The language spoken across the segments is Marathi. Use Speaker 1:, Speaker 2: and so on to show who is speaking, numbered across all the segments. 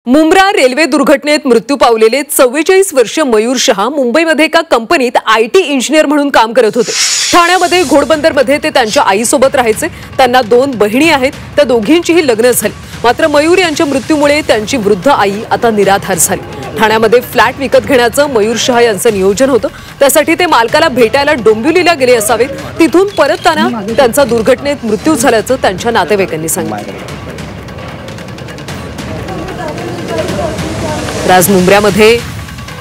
Speaker 1: मुंब्रा रेल्वे दुर्घटनेत मृत्यू पावलेले 44 वर्षीय मयूर शहा मुंबईमध्ये एका कंपनीत आयटी इंजिनियर म्हणून काम करत होते। ठाण्यामध्ये घोडबंदरमध्ये ते त्यांच्या आईसोबत राहायचे। त्यांना 2 बहिणी आहेत, त्या दोघींचीही लग्न झाली। मात्र मयूर यांच्या मृत्यूमुळे त्यांची वृद्ध आई आता निराधार झाली। ठाण्यामध्ये फ्लॅट विकत घेण्याचं मयूर शहा यांचं नियोजन होतं। त्यासाठी ते मालकाला भेटायला डोंबिवलीला गेले असावेत। तिथून परतताना त्यांचा दुर्घटनेत मृत्यू झाल्याचं त्यांच्या नातेवाईकांनी सांगितलं। आज मुंब्र्यामध्ये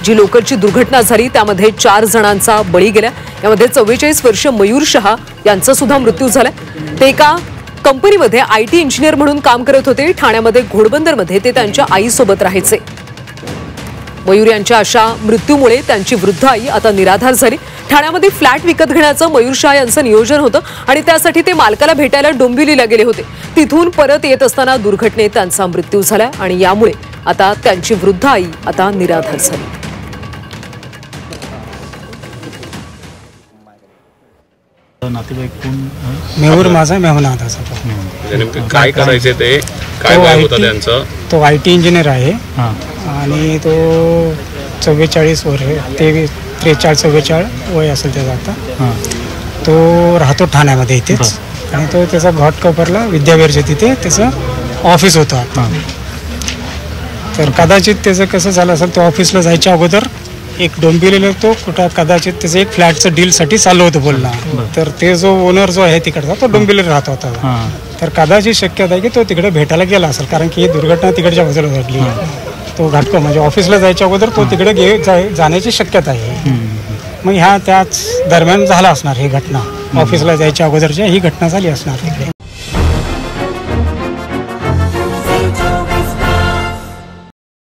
Speaker 1: जी लोकलची दुर्घटना झाली त्यामध्ये 4 जणांचा बळी गेला। यामध्ये 44 वर्षीय मयूर शहा यांचा सुद्धा मृत्यू झाला। ते एका कंपनीमध्ये आयटी इंजिनियर म्हणून काम करत होते। ठाण्यामध्ये घोडबंदरमध्ये ते त्यांच्या आईसोबत राहायचे। मयूर यांच्या अशा मृत्यूमुळे त्यांची वृद्ध आई आता निराधार झाली। ठाण्यामध्ये फ्लॅट विकत घेण्याचं मयूर शहा यांचं नियोजन होतं आणि त्यासाठी ते मालकाला भेटायला डोंबिवलीला गेले होते। तिथून परत येत असताना दुर्घटनेत त्यांचा मृत्यू झाला आणि यामुळे आता त्यांची वृद्ध आई आता निराधार झाली।
Speaker 2: मेहूर माझा मेहून आधाचा
Speaker 3: काय करायचे ते काय वय होतं त्यांचं?
Speaker 2: तो आयटी इंजिनियर आहे आणि तो 44 वर्ष 43-44 वय असेल त्याचा आता। तो राहतो ठाण्यामध्ये इथेच आणि तो त्याचा घाटकोपरला विद्याविहारच्या तिथे त्याचं ऑफिस होतं आता। तर कदाचित त्याचं कसं झालं असेल, तो ऑफिसला जायच्या अगोदर एक डोंबिवलीला तो कुठं कदाचित त्याचं एक फ्लॅटचं डीलसाठी चालू होतं बोलणं। तर ते जो ओनर जो आहे तिकडचा तो डोंबिवलीला राहत होता। तर कदाचित शक्यता आहे की तो तिकडे भेटायला गेला असेल, कारण की ही दुर्घटना तिकडच्या बाजूला घडली। तो घाटको म्हणजे ऑफिसला जायच्या अगोदर तो तिकडे जाण्याची शक्यता आहे। मग ह्या त्याच दरम्यान झाला असणार ही घटना, ऑफिसला जायच्या अगोदरच्या ही घटना झाली असणार तिकडे।